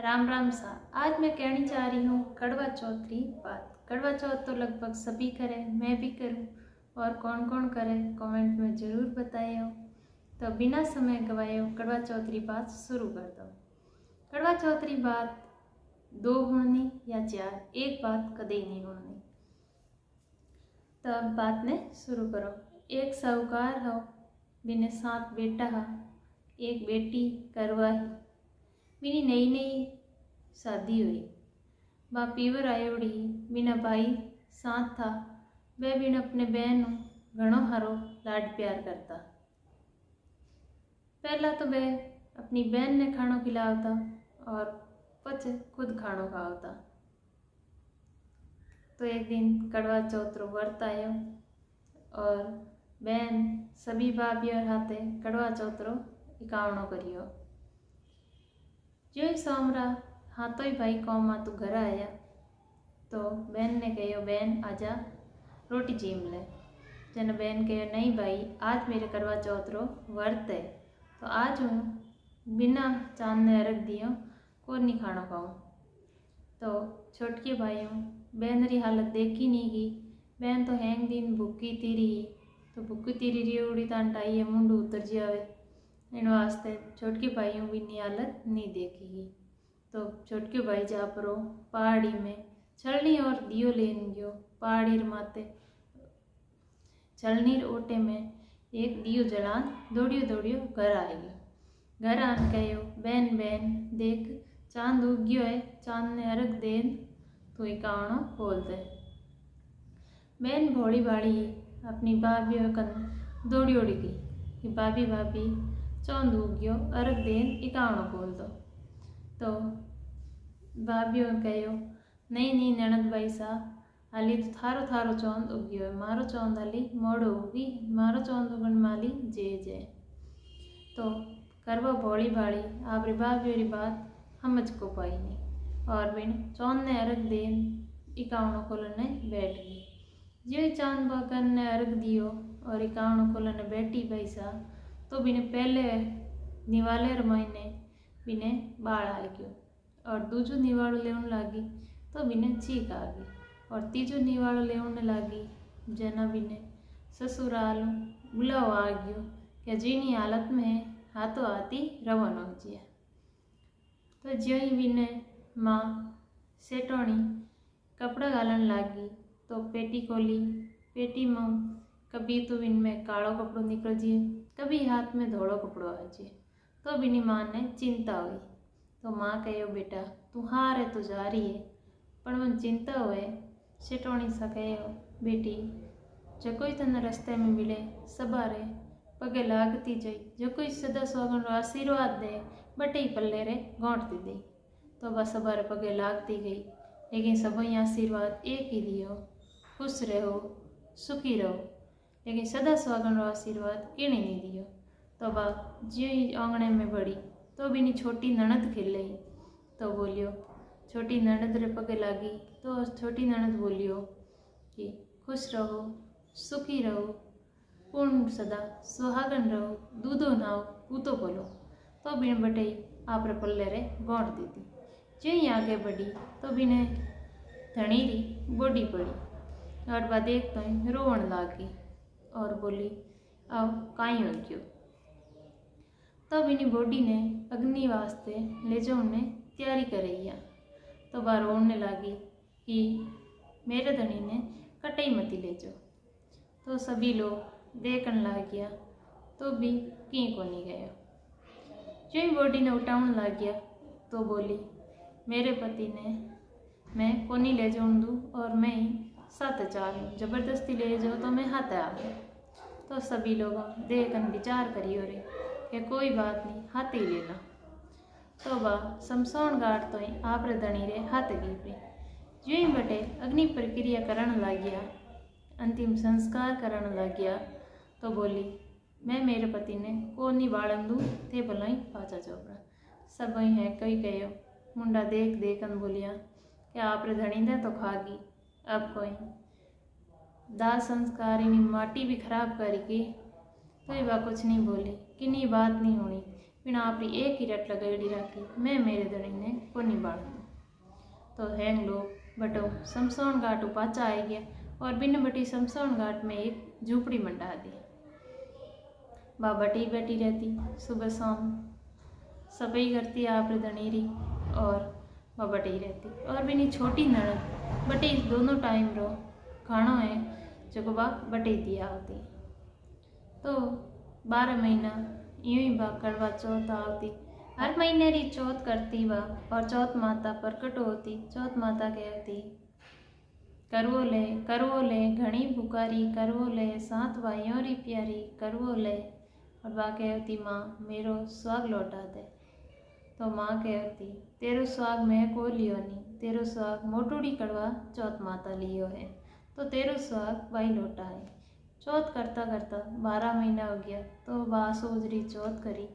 राम राम सा। आज मैं कहनी चाह रही हूँ कड़वा चौथ की बात। कड़वा चौथ तो लगभग सभी करें, मैं भी करूँ, और कौन कौन करे कमेंट में ज़रूर बताइए। तो बिना समय गवाए कड़वा चौथ की बात शुरू कर दो। कड़वा चौथ की बात दो होनी या चार, एक बात कदे नहीं होनी। तो अब बात ने शुरू करो। एक साहूकार हो, बिने 7 बेटा हा, एक बेटी करवाही। बिनी नई नई शादी हुई, बा पीवर आयोड़ी। बिना भाई साथ था, वह बिन अपने बहन घणो हारो लाड प्यार करता। पहला तो वह अपनी बहन ने खाणो खिलावता और पछ खुद खाणो खावता। तो एक दिन कड़वा चौथ रो व्रत आयो और बहन सभी भाभी और हाथे कड़वा चौथ रो इकावणो करियो। जो ही सोमरा हाथों ही भाई कौम तू घर आया तो बहन ने कहो, बहन आजा रोटी चीम ले। जन बहन कहो, नहीं भाई आज मेरे करवा चौथ रो व्रत है, तो आज हूँ बिना चांद ने अर्घ दियो को नहीं खाना खाऊँ। तो छोटके भाइयों बहन री हालत देखी नहीं गई। बहन तो हैंग दिन भूखी तीरी, तो भूखी तीरी री उड़ी तान टाई मुंडू उतर जावे। इन वास्ते छोटके भाइयों भी नी हालत नहीं देखी गई। तो छोटके भाई जा परो पहाड़ी में छलनी और दियो लेन गयो। पहाड़ी माते छलनी ओटे में एक दियो जलान दौड़ियो दौड़ियो घर आ गयो। घर आन कहो, बहन बहन देख चांद उग गयो है, चांद ने अर्घ देन तो इकावणो खोल दे। बहन भोली भाड़ी अपनी भाभी कन दौड़ी उड़ी गई कि भाभी भाभी चांद उग गयो, अर्घ देन इकावणो खोल दो। तो भाभीओ कहो, नहीं नहीं ननद भाई सा, हाली तो थारो थारो चांद उग गयो है, मारो चांद हाली मोड़ो उगी, मारो चांद उगन माली जय जय। तो करवा भोली भाड़ी आपरी भाभी री बात समझ को पाई नहीं और बिन चांद ने अर्घ देन इकावणो खोलने बैठ गई। जो ही चांद बकन ने अर्घ दियो और इकावणो खोलने बैठी भाई सा, तो बिने पहले निवाले महीने बिने बाल आ गयो और दूजो निवाड़ो लेवन लागी तो बिने चीक आ गई और तीजो निवाड़ो लेवन लागी जना बिने ससुराल बुलाव आ गयो कि जीनी हालत में हाथों हाथी रवाना हो जिया। तो ज्यों ही बिने माँ सेटोणी कपड़ा घालन लागी तो पेटी खोली। पेटी में कभी तो बिन में कालो कपड़ो निकल जिए, कभी हाथ में धोड़ो कपड़ो आ जाए। तो बिनी माँ ने चिंता हुई। तो माँ कहो, बेटा तू हार है तो जा रही है, पर मन चिंता हुए। सेठोणी सा कहो, बेटी जो कोई तने रास्ते में मिले सबारे पगे लागती जाई, जो कोई सदा सुहागन रो आशीर्वाद दे बटे ही पल्ले रे गौंटती दी। तो बस सबारे पगे लागती गई, लेकिन सबई आशीर्वाद एक ही दियो, खुश रहो सुखी रहो। लेकिन सदा सुहागन रो आशीर्वाद किणी नहीं दियो। तो बा ज्यों ही आंगणे में बढ़ी तो बिनी छोटी ननद खिल रही। तो बोलियो, छोटी ननद रे पगे लागी। तो छोटी ननद बोलियो कि खुश रहो सुखी रहो, पूर्ण सदा सुहागन रहो, दूधो नाव पूतो बोलो। तो बिन बटे आप पल्ले रे गौंट दी थी। ज्यों ही आगे बढ़ी तो बिने धनी री बोडी पड़ी और बा देख तो रोवण लागी और बोली, अब काई हो गयो। तब इनी बॉडी ने अग्नि वास्ते ले जाने तैयारी करैया। तो बार रोने लगी कि मेरे धनी ने कटई मती ले जाओ। तो सभी लोग देखने लग गया तो भी कहीं को नहीं गया। जो ही बॉडी ने उठाने लग गया तो बोली, मेरे पति ने मैं कोनी ले जाऊँ दूँ और मैं ही साथ चालूँ, जबरदस्ती ले जाओ तो मैं हाथ आ गया। तो सभी लोग देखन विचार करियो रे कि कोई बात नहीं हाथ ही लेना। तो वह शमशान घाट तो ही आप रे धनी रे हाथ गिरी। जो ही बटे अग्नि प्रक्रिया करन लग गया, अंतिम संस्कार करन लग गया। तो बोली, मैं मेरे पति ने को नहीं बाड़न दूँ थे भला ही पाचा चोपड़ा। सब ही है कई कहो मुंडा देख देखन बोलिया कि आप रे धनी ने तो खागी, अब कोई दाह संस्कार इनी माटी भी खराब करके। तो ये बात कुछ नहीं बोली, किन्नी बात नहीं होनी, बिना आपरी एक ही रट लगाई रखी, मैं मेरे धनी ने को नहीं बाण तो हैंग लोग बटो शमशान घाट पाचा आई गया और बिन बटी शमशान घाट में एक झूपड़ी मंडा दी। बा बटी बैठी रहती, सुबह शाम सफाई करती आप धनीरी और वह बटी रहती। और बिनी छोटी ननद बटी दोनों टाइम रो खाना है जो बा बटी दिया होती। तो 12 महीना यूं ही बा करवा चौथ आवती। हर महीने री चौथ करती बा और चौथ माता प्रकट होती। चौथ माता कहती करवो ले घनी पुकारी, करवो ले 7 भाइयों री प्यारी, करवो ले। और बा कहती माँ मेरो स्वाग लौटा दे। तो माँ कहती तेरो स्वाग मैं को लियो नहीं, तेरो स्वाग मोटूड़ी कड़वा चौथ माता लियो है, तो तेरो स्वाग भाई लौटा है। चौथ करता करता 12 महीना हो गया तो बा सोजरी चौथ करी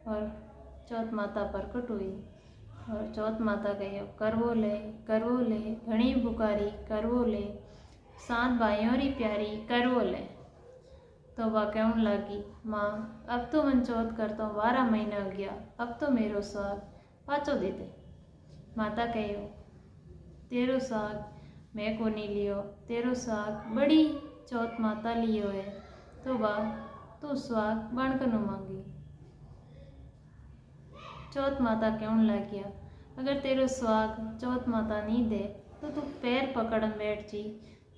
और चौथ माता प्रकट हुई। और चौथ माता कहो करवो ले घनी पुकारी, करवो ले 7 भाइयों री प्यारी, करवो ले। तो वह कहने लगी माँ अब तो मन चौथ करता हूँ, 12 महीना हो गया, अब तो मेरो स्वाग पाचो दे दे। माता कहो तेरो स्वाग मैं को नहीं लियो, तेरो स्वाग बड़ी चौथ माता लियो है, तो वह तू स्वाग बनकर न मांगी। चौथ माता कहने लग गया अगर तेरो स्वाग चौथ माता नहीं दे तो तू पैर पकड़न बैठ जी,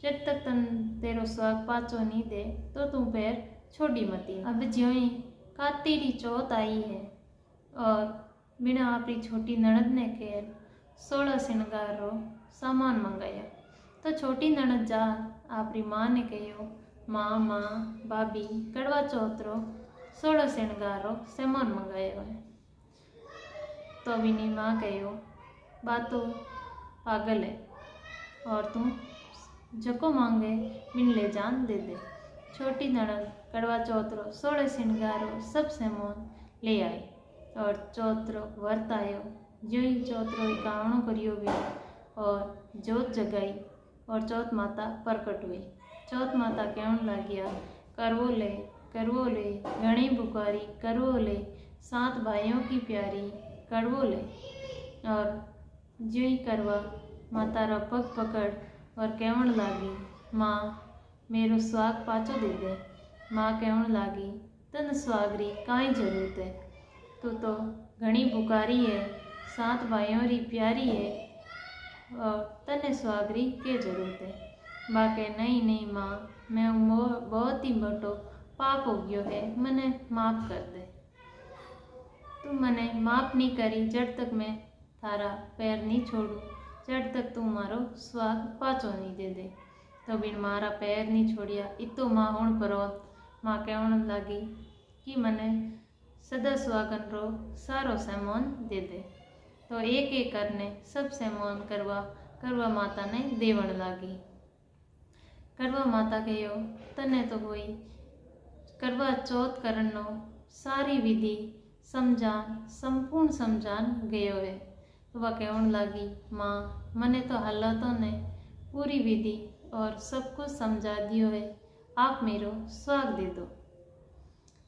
जब तक तन तेरो स्वाग पाचो नहीं दे तो तू पैर छोड़ी मती। अब ज्यों ही कार्तिक चौथ आई है और बिना आपरी छोटी ननद ने खेल 16 श्रृंगार रो सामान मंगाया। तो छोटी ननद जा आपरी माँ ने कहो माँ भाभी कड़वा चौथ रो 16 श्रृंगार रो सामान मंगायो है। तो बिनी माँ कहो बात तो पागल है और तू जको मांगे बिन ले जान दे दे। छोटी ननद कड़वा चौथ रो 16 श्रृंगार रो सब सामान ले आई और चौथ रो व्रत आयो। जो ही चौथ रो इकावणो करियो भी और जोत जगाई और चौथ माता प्रकट हुई। चौथ माता कहने लगिया करवो ले घनी बुकारी, करवो ले 7 भाइयों की प्यारी, करवो ले। और जो ही करवा माता रा पग पकड़ और कहने लगी माँ मेरो स्वाग पाचो दे दे। माँ कहने लगी तन स्वागरी काई जरूरत है, तू तो घनी बुकारी है, 7 भाइयों री प्यारी है और तने स्वागरी के जरूरत है। माँ कह नहीं माँ मैं बहुत ही बड़ो पाप हो गयो है, मने माफ़ कर दे। तू मने माफ़ नहीं करी जब तक मैं थारा पैर नहीं छोड़ू, जब तक तू मारो स्वाग पाचो नहीं दे दे। तो बिन मारा पैर नहीं छोड़िया इतो माँ हूँ परोत। माँ कहने लगी कि मने सदा स्वागन रो सारो सामान दे दे। तो एक एक करने सब सामान करवा माता ने देवण लागी। करवा माता कहो तने तो कोई करवा चौथ करनो सारी विधि संपूर्ण समझान गयो है। तो वह कहने लगी माँ मने तो हालातों ने पूरी विधि और सब कुछ समझा दियो है, आप मेरो स्वाग दे दो।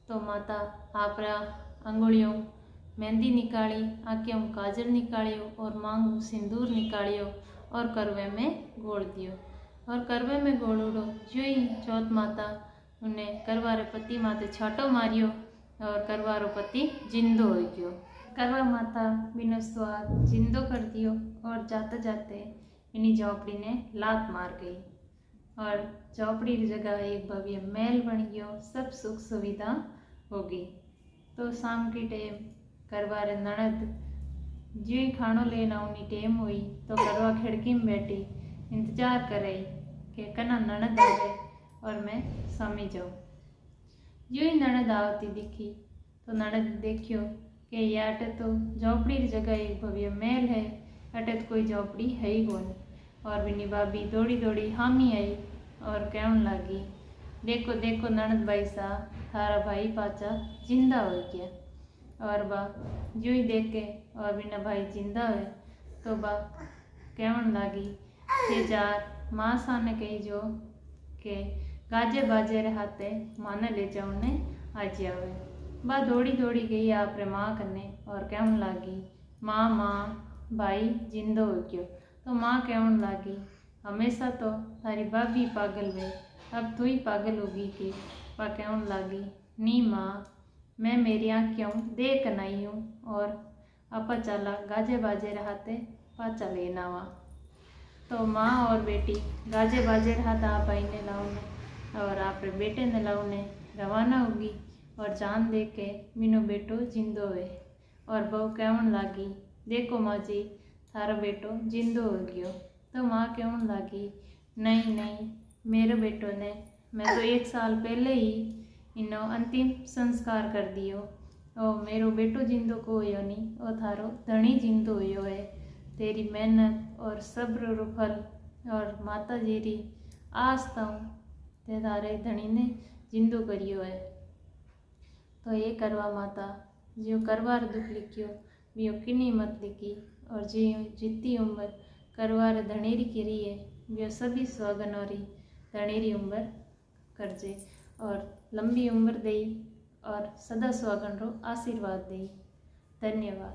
तो माता आपरा अंगुलियों मेहंदी निकाली, आँखों काजल निकालियो और मांगू सिंदूर निकालियो और करवे में गोड़ दियो। और करवे में गोड़ूड़ो जो ही चौथ माता उन्हें करवारे पति माते छाटो मारियो और करवारो पति जिंदो हो गयो। करवा माता बिना स्वाग जिंदो कर दियो और जाते जाते इन्हीं झोपड़ी ने लात मार गई और झोपड़ी की जगह एक भव्य महल बन गयो, सब सुख सुविधा होगी। तो शाम की टाइम करवारे ननद जो ही खानो लेना उन्हीं टाइम हुई तो करवा खिड़की में बैठी इंतजार कर रही कि कना ननद आवे और मैं समी जाऊँ। जो ही ननद आवती दिखी तो ननद देखियो कि ये अटे तो झोपड़ी की जगह एक भव्य महल है, अटे तो कोई झोपड़ी है ही कौन। और बिनी भाभी दौड़ी दौड़ी हामी आई और कहने लगी देखो देखो ननद भाई साहब थारा भाई पाचा जिंदा हो गया। और बा जो ही देख के और बिना भाई जिंदा है तो बा कहने लगी तेजार माँ साने कही जो के गाजे बाजे रे हाथे माने ले जाने आज आवे। बा दौड़ी दौड़ी गई आपरे माँ कने और कहने लगी माँ भाई जिंदो हो गयो। तो माँ कहन लागी, हमेशा तो थारी भाभी पागल वे, अब तू ही पागल होगी के। वह कहन लागी, नी माँ, मैं मेरी आँखों देख नहीं हूँ, और आपा चला गाजे बाजे रहते पाचा लेना वा। तो माँ और बेटी गाजे बाजे रहता आप भाई ने लाउने और आप बेटे ने लाउने रवाना होगी। और चांद देख के मीनो बेटो जिंदो है। और बहू कहन लागी, देखो माँ जी, थारो बेटो जिंदो हो गयो। तो माँ कहन लागी, नहीं नहीं, मेरे बेटो ने, मैं तो 1 साल पहले ही इनो अंतिम संस्कार कर दियो, और मेरो बेटो जिंदो को होयो नहीं, और थारो धणी जिंदो होयो है। तेरी मेहनत और सब्र रो फल और माता जी री आस्था हूँ ते थारे धणी ने जिंदो करियो है। तो ये करवा माता जो करवार दुख लिखियो बियो किनी मत लिखी, और जी जितनी उम्र करवार धणेरी की रही है बियो सभी सुहागन और धणेरी उम्र करजे, और लंबी उम्र दे और सदा सुहागन रो आशीर्वाद दे। धन्यवाद।